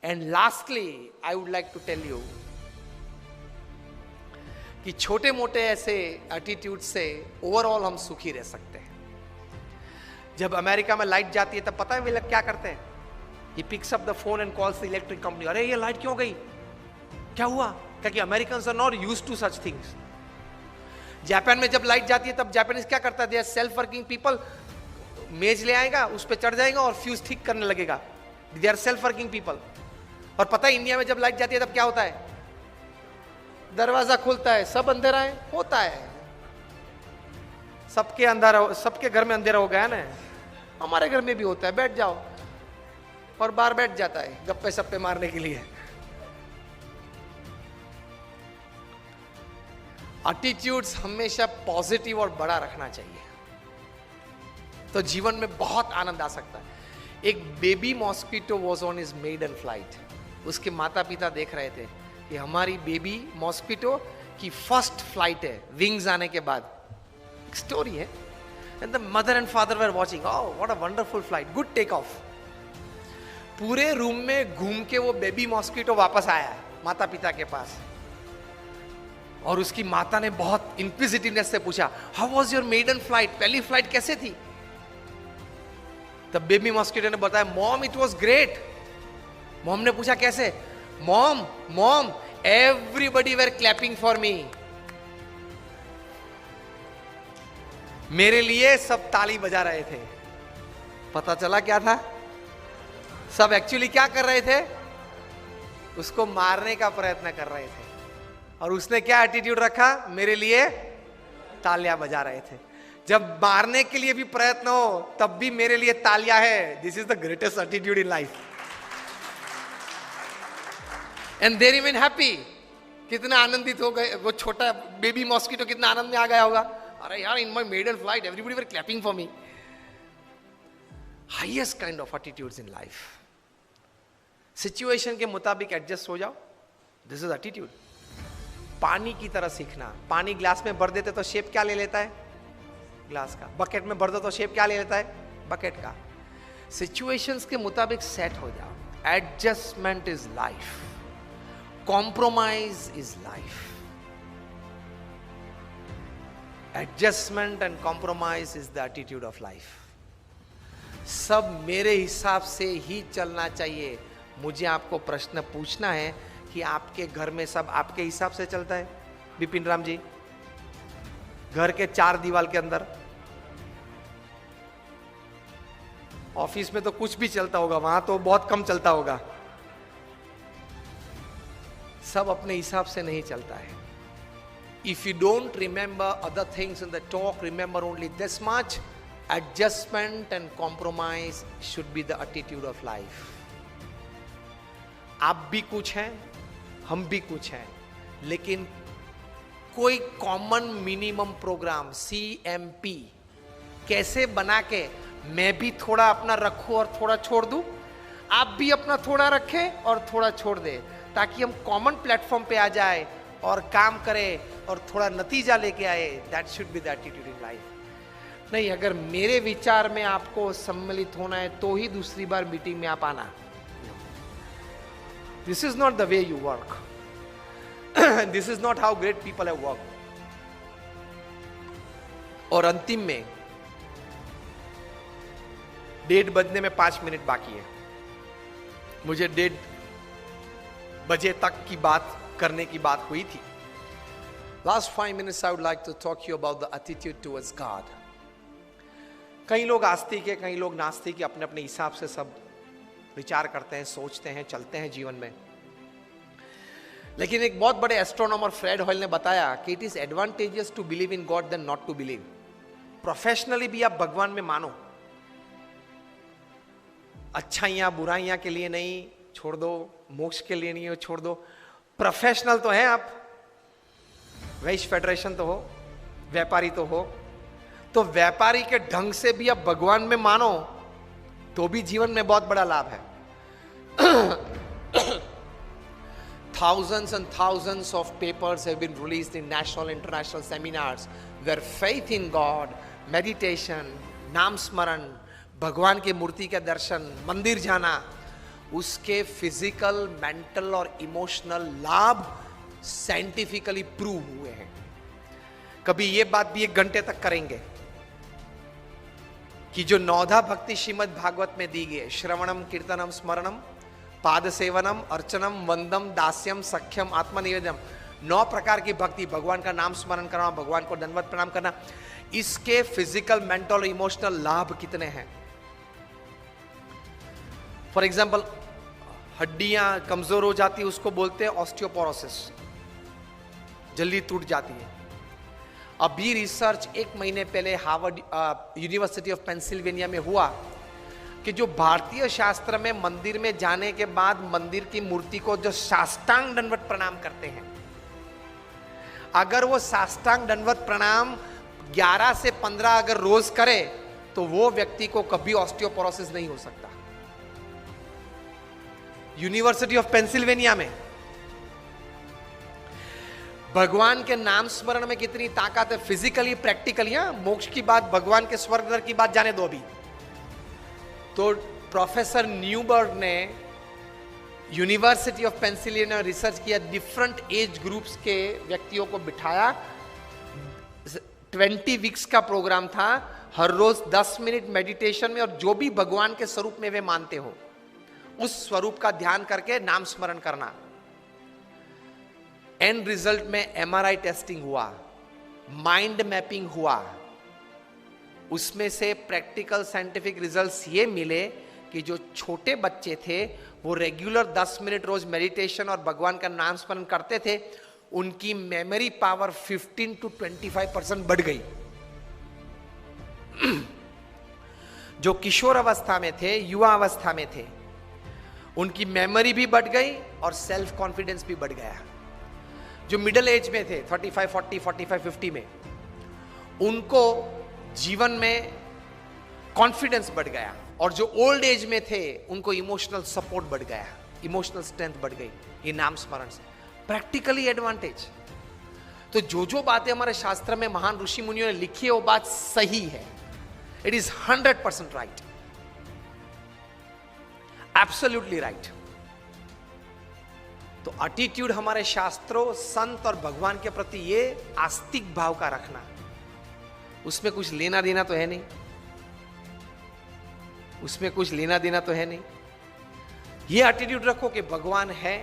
And lastly I would like to tell you कि छोटे मोटे ऐसे एटीट्यूड से ओवरऑल हम सुखी रह सकते हैं। जब अमेरिका में लाइट जाती है तब पता है वे लोग क्या करते हैं? He picks up the phone and calls the electric company. अरे ये लाइट क्यों गई, क्या हुआ? क्योंकि Americans are not used to such things. Japan में जब लाइट जाती है तब जापानीज क्या करता है? They are self working people. मेज ले आएगा, उस पर चढ़ जाएगा और फ्यूज ठीक करने लगेगा। They are self working people. और पता है इंडिया में जब लाइट जाती है तब क्या होता है? दरवाजा खुलता है, सब अंधेरा है, होता है। सबके अंधेरा, सबके घर में अंधेरा हो गया ना, हमारे घर में भी होता है। बैठ जाओ, और बाहर बैठ जाता है गप्पे सप्पे मारने के लिए। एटीट्यूड्स हमेशा पॉजिटिव और बड़ा रखना चाहिए, तो जीवन में बहुत आनंद आ सकता है। एक baby mosquito was on his maiden flight. उसके माता पिता देख रहे थे कि हमारी बेबी मॉस्किटो की फर्स्ट फ्लाइट है विंग्स आने के बाद। एक स्टोरी है। And the mother and father were watching, oh what a wonderful flight, good take off. पूरे रूम में घूम के वो बेबी मॉस्किटो वापस आया माता पिता के पास, और उसकी माता ने बहुत इंक्विजिटिवनेस से पूछा, how was your maiden flight, पहली फ्लाइट कैसे थी? तब बेबी मॉस्किटो ने बताया, mom it was great. Mom ने पूछा कैसे? Mom mom everybody were clapping for me. मेरे लिए सब ताली बजा रहे थे। पता चला क्या था? सब एक्चुअली क्या कर रहे थे? उसको मारने का प्रयत्न कर रहे थे। और उसने क्या एटीट्यूड रखा? मेरे लिए तालियां बजा रहे थे। जब मारने के लिए भी प्रयत्न हो तब भी मेरे लिए तालियां है। This is the greatest attitude in life. And they remain happy. कितना आनंदित हो गए वो छोटा बेबी मॉस्किटो, कितना आनंद में आ गया होगा। अरे यार, in my maiden flight everybody were clapping for me. Highest kind of attitudes in life. Situation के मुताबिक एडजस्ट हो जाओ, दिस इज एटीट्यूड। पानी की तरह सीखना। पानी ग्लास में भर देते तो शेप क्या ले लेता है? ग्लास का। बकेट में भर दो तो शेप क्या ले लेता है? बकेट का। सिचुएशंस के मुताबिक सेट हो जाओ। Adjustment is life, compromise is life. Adjustment and compromise is the attitude of life. सब मेरे हिसाब से ही चलना चाहिए। मुझे आपको प्रश्न पूछना है कि आपके घर में सब आपके हिसाब से चलता है? बिपिन राम जी, घर के चार दीवार के अंदर, ऑफिस में तो कुछ भी चलता होगा, वहां तो बहुत कम चलता होगा। सब अपने हिसाब से नहीं चलता है। If you don't remember other things in the talk, remember only this much, adjustment and compromise should be the attitude of life. आप भी कुछ हैं, हम भी कुछ हैं, लेकिन कोई कॉमन मिनिमम प्रोग्राम CMP कैसे बना के मैं भी थोड़ा अपना रखूं और थोड़ा छोड़ दूं, आप भी अपना थोड़ा रखें और थोड़ा छोड़ दें, ताकि हम कॉमन प्लेटफॉर्म पे आ जाए और काम करें और थोड़ा नतीजा लेके आए। That should be the attitude in life. नहीं, अगर मेरे विचार में आपको सम्मिलित होना है तो ही दूसरी बार मीटिंग में आप आना। This is not the way you work. This is not how great people have work. और अंतिम में डेढ़ बजने में 5 मिनट बाकी है। मुझे 1:30 बजे तक की बात करने की बात हुई थी। Last 5 minutes I would like to talk you about the attitude towards God. कई लोग आस्तिक है, कई लोग नास्तिक है, अपने अपने हिसाब से सब विचार करते हैं, सोचते हैं, चलते हैं जीवन में। लेकिन एक बहुत बड़े एस्ट्रोनॉमर फ्रेड हॉयल ने बताया कि it is advantageous to believe in God then not to believe. Professionally भी आप भगवान में मानो, अच्छाइयां बुराइयां के लिए नहीं, छोड़ दो, मोक्ष के लिए नहीं हो, छोड़ दो। प्रोफेशनल तो है आप, वैश्य फेडरेशन तो हो, व्यापारी तो हो, तो व्यापारी के ढंग से भी आप भगवान में मानो तो भी जीवन में बहुत बड़ा लाभ है। Thousands and thousands of papers have been released in national and international seminars where faith in God, meditation, नाम स्मरण, भगवान की मूर्ति के दर्शन, मंदिर जाना उसके फिजिकल, मेंटल और इमोशनल लाभ साइंटिफिकली प्रूव हुए हैं। कभी ये बात भी 1 घंटे तक करेंगे कि जो 9धा भक्ति श्रीमद् भागवत में दी गई है, श्रवणम, कीर्तनम, स्मरणम, पाद सेवनम, अर्चनम, वंदम, दास्यम, सख्यम, आत्मनिवेदनम, 9 प्रकार की भक्ति, भगवान का नाम स्मरण करना, भगवान को दंडवत प्रणाम करना, इसके फिजिकल, मेंटल और इमोशनल लाभ कितने हैं। फॉर एग्जाम्पल, हड्डियां कमजोर हो जाती है, उसको बोलते हैं ऑस्टियोपोरोसिस, जल्दी टूट जाती है। अभी रिसर्च 1 महीने पहले हार्वर्ड यूनिवर्सिटी ऑफ पेंसिल्वेनिया में हुआ कि जो भारतीय शास्त्र में मंदिर में जाने के बाद मंदिर की मूर्ति को जो साष्टांग दंडवत प्रणाम करते हैं, अगर वो साष्टांग दंडवत प्रणाम 11 से 15 अगर रोज करे तो वो व्यक्ति को कभी ऑस्टियोपोरोसिस नहीं हो सकता। यूनिवर्सिटी ऑफ पेंसिल्वेनिया में। भगवान के नाम स्मरण में कितनी ताकत है, फिजिकली, प्रैक्टिकली। मोक्ष की बात, भगवान के स्वर्ग नरक की बात जाने दो अभी। तो प्रोफेसर न्यूबर्ग ने यूनिवर्सिटी ऑफ पेंसिल्वेनिया में रिसर्च किया, डिफरेंट एज ग्रुप्स के व्यक्तियों को बिठाया, 20 वीक्स का प्रोग्राम था, हर रोज 10 मिनट मेडिटेशन में, और जो भी भगवान के स्वरूप में वे मानते हो उस स्वरूप का ध्यान करके नाम स्मरण करना। एंड रिजल्ट में MRI टेस्टिंग हुआ, माइंड मैपिंग हुआ, उसमें से प्रैक्टिकल साइंटिफिक रिजल्ट्स ये मिले कि जो छोटे बच्चे थे वो रेगुलर 10 मिनट रोज मेडिटेशन और भगवान का नाम स्मरण करते थे, उनकी मेमोरी पावर 15 to 25% बढ़ गई। जो किशोर अवस्था में थे, युवा अवस्था में थे, उनकी मेमोरी भी बढ़ गई और सेल्फ कॉन्फिडेंस भी बढ़ गया। जो मिडिल एज में थे, 35, 40, 45, 50 में, उनको जीवन में कॉन्फिडेंस बढ़ गया, और जो ओल्ड एज में थे उनको इमोशनल सपोर्ट बढ़ गया, इमोशनल स्ट्रेंथ बढ़ गई ये नाम स्मरण से। Practically advantage. तो जो बातें हमारे शास्त्र में महान ऋषि मुनियों ने लिखी है वो बात सही है। It is 100% right, absolutely right. तो एटीट्यूड हमारे शास्त्रों, संत और भगवान के प्रति ये आस्तिक भाव का रखना, उसमें कुछ लेना देना तो है नहीं, उसमें कुछ लेना देना तो है नहीं। ये एटीट्यूड रखो कि भगवान है,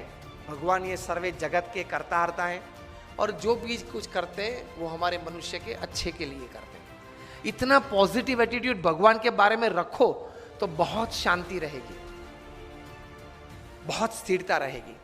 भगवान ये सर्वे जगत के कर्ता हर्ता है, और जो भी कुछ करते हैं वो हमारे मनुष्य के अच्छे के लिए करते हैं। इतना पॉजिटिव एटीट्यूड भगवान के बारे में रखो तो बहुत शांति रहेगी, बहुत स्थिरता रहेगी।